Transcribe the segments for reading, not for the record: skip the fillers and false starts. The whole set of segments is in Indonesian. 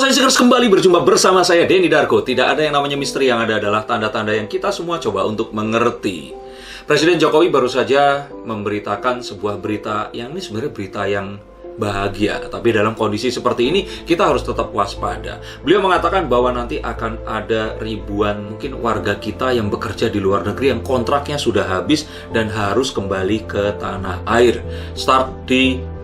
Saya segera kembali berjumpa bersama saya, Denny Darko. Tidak ada yang namanya misteri, yang ada adalah tanda-tanda yang kita semua coba untuk mengerti. Presiden Jokowi baru saja memberitakan sebuah berita yang ini sebenarnya berita yang bahagia. Tapi dalam kondisi seperti ini, kita harus tetap waspada. Beliau mengatakan bahwa nanti akan ada ribuan mungkin warga kita yang bekerja di luar negeri yang kontraknya sudah habis dan harus kembali ke tanah air. Start di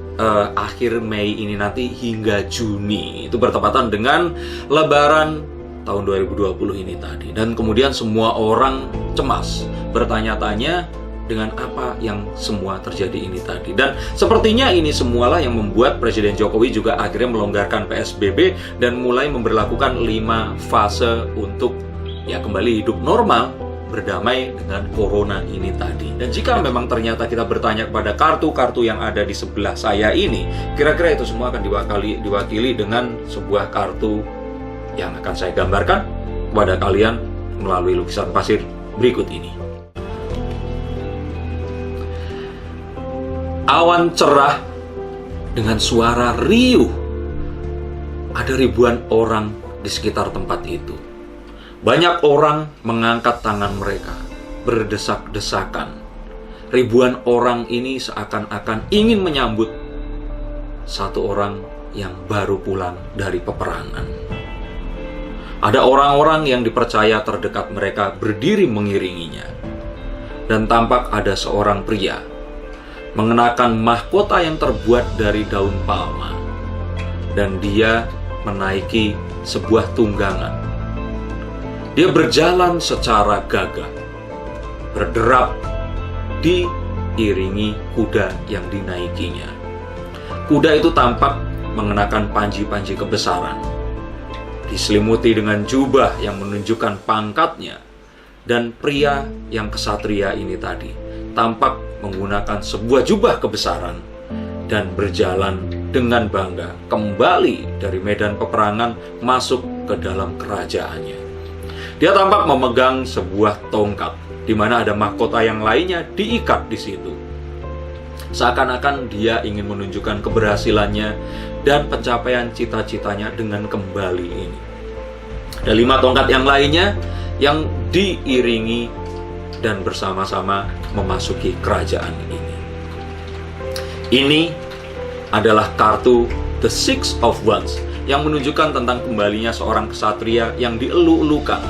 akhir Mei ini nanti hingga Juni. Itu bertepatan dengan Lebaran tahun 2020 ini tadi. Dan kemudian semua orang cemas, bertanya-tanya dengan apa yang semua terjadi ini tadi. Dan sepertinya ini semualah yang membuat Presiden Jokowi juga akhirnya melonggarkan PSBB dan mulai memberlakukan 5 fase untuk kembali hidup normal, berdamai dengan corona ini tadi. Dan jika memang ternyata kita bertanya kepada kartu-kartu yang ada di sebelah saya ini, kira-kira itu semua akan diwakili dengan sebuah kartu yang akan saya gambarkan kepada kalian melalui lukisan pasir berikut ini. Awan cerah dengan suara riuh. Ada ribuan orang di sekitar tempat itu. Banyak orang mengangkat tangan mereka, berdesak-desakan. Ribuan orang ini seakan-akan ingin menyambut satu orang yang baru pulang dari peperangan. Ada orang-orang yang dipercaya terdekat mereka berdiri mengiringinya. Dan tampak ada seorang pria mengenakan mahkota yang terbuat dari daun palma. Dan dia menaiki sebuah tunggangan. Dia berjalan secara gagah, berderap, diiringi kuda yang dinaikinya. Kuda itu tampak mengenakan panji-panji kebesaran, diselimuti dengan jubah yang menunjukkan pangkatnya, dan pria yang kesatria ini tadi tampak menggunakan sebuah jubah kebesaran dan berjalan dengan bangga kembali dari medan peperangan masuk ke dalam kerajaannya. Dia tampak memegang sebuah tongkat, di mana ada mahkota yang lainnya diikat di situ. Seakan-akan dia ingin menunjukkan keberhasilannya dan pencapaian cita-citanya dengan kembali ini. Ada 5 tongkat yang lainnya yang diiringi dan bersama-sama memasuki kerajaan ini. Ini adalah kartu The Six of Wands yang menunjukkan tentang kembalinya seorang kesatria yang dielu-elukan,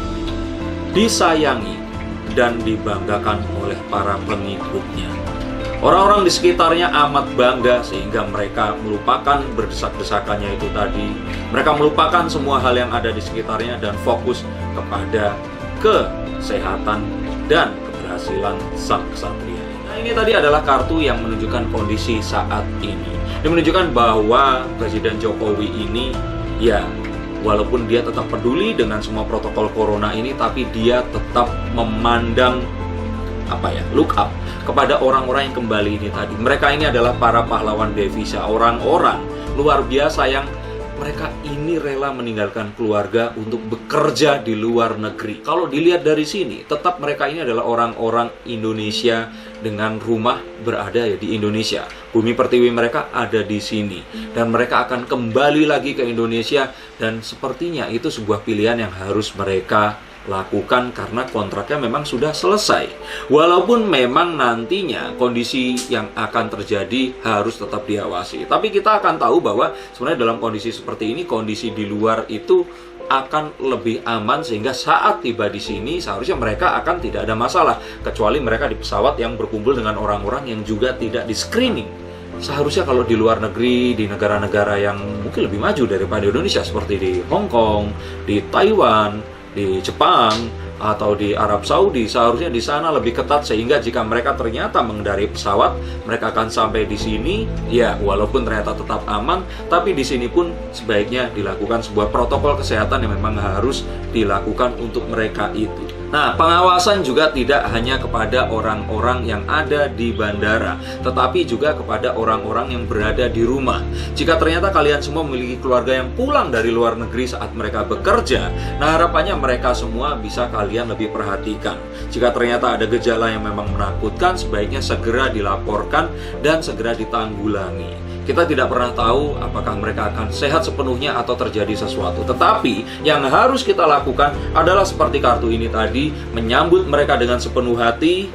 disayangi, dan dibanggakan oleh para pengikutnya. Orang-orang di sekitarnya amat bangga sehingga mereka melupakan berdesak-desakannya itu tadi. Mereka melupakan semua hal yang ada di sekitarnya dan fokus kepada kesehatan dan keberhasilan sang kesatria. Nah, ini tadi adalah kartu yang menunjukkan kondisi saat ini. Ini menunjukkan bahwa Presiden Jokowi ini walaupun dia tetap peduli dengan semua protokol corona ini, tapi dia tetap memandang look up kepada orang-orang yang kembali ini tadi. Mereka ini adalah para pahlawan devisa, orang-orang luar biasa yang mereka ini rela meninggalkan keluarga untuk bekerja di luar negeri. Kalau dilihat dari sini, tetap mereka ini adalah orang-orang Indonesia dengan rumah berada di Indonesia. Bumi pertiwi mereka ada di sini. Dan mereka akan kembali lagi ke Indonesia. Dan sepertinya itu sebuah pilihan yang harus mereka lakukan karena kontraknya memang sudah selesai. Walaupun memang nantinya kondisi yang akan terjadi harus tetap diawasi. Tapi kita akan tahu bahwa sebenarnya dalam kondisi seperti ini, kondisi di luar itu akan lebih aman sehingga saat tiba di sini seharusnya mereka akan tidak ada masalah, kecuali mereka di pesawat yang berkumpul dengan orang-orang yang juga tidak di screening. Seharusnya kalau di luar negeri, di negara-negara yang mungkin lebih maju daripada Indonesia seperti di Hong Kong, di Taiwan, di Jepang, atau di Arab Saudi, seharusnya di sana lebih ketat sehingga jika mereka ternyata mengendarai pesawat, mereka akan sampai di sini, walaupun ternyata tetap aman, tapi di sini pun sebaiknya dilakukan sebuah protokol kesehatan yang memang harus dilakukan untuk mereka itu. Nah, pengawasan juga tidak hanya kepada orang-orang yang ada di bandara, tetapi juga kepada orang-orang yang berada di rumah. Jika ternyata kalian semua memiliki keluarga yang pulang dari luar negeri saat mereka bekerja, nah harapannya mereka semua bisa kalian lebih perhatikan. Jika ternyata ada gejala yang memang menakutkan, sebaiknya segera dilaporkan dan segera ditanggulangi. Kita tidak pernah tahu apakah mereka akan sehat sepenuhnya atau terjadi sesuatu. Tetapi yang harus kita lakukan adalah seperti kartu ini tadi, menyambut mereka dengan sepenuh hati,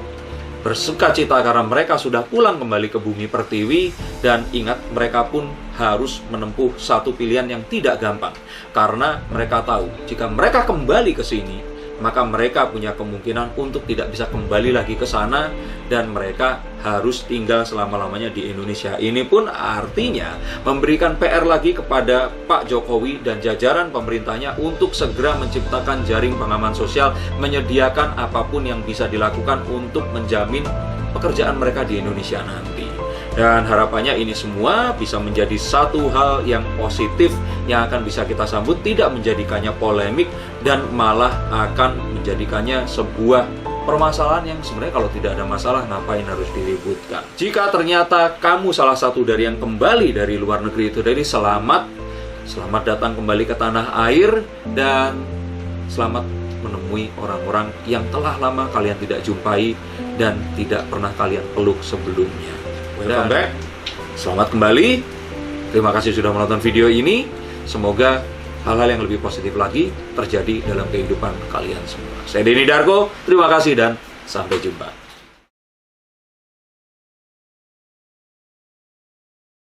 bersukacita karena mereka sudah pulang kembali ke bumi pertiwi. Dan ingat, mereka pun harus menempuh satu pilihan yang tidak gampang. Karena mereka tahu, jika mereka kembali ke sini, maka mereka punya kemungkinan untuk tidak bisa kembali lagi ke sana, dan mereka harus tinggal selama-lamanya di Indonesia. Ini pun artinya memberikan PR lagi kepada Pak Jokowi dan jajaran pemerintahnya untuk segera menciptakan jaring pengaman sosial, menyediakan apapun yang bisa dilakukan untuk menjamin pekerjaan mereka di Indonesia nanti. Dan harapannya ini semua bisa menjadi satu hal yang positif yang akan bisa kita sambut, tidak menjadikannya polemik, dan malah akan menjadikannya sebuah permasalahan yang sebenarnya kalau tidak ada masalah, ngapain harus diributkan. Jika ternyata kamu salah satu dari yang kembali dari luar negeri itu, dari selamat datang kembali ke tanah air, dan selamat menemui orang-orang yang telah lama kalian tidak jumpai dan tidak pernah kalian peluk sebelumnya. Welcome back, selamat kembali. Terima kasih sudah menonton video ini. Semoga hal-hal yang lebih positif lagi terjadi dalam kehidupan kalian semua. Saya Denny Darko, terima kasih dan sampai jumpa.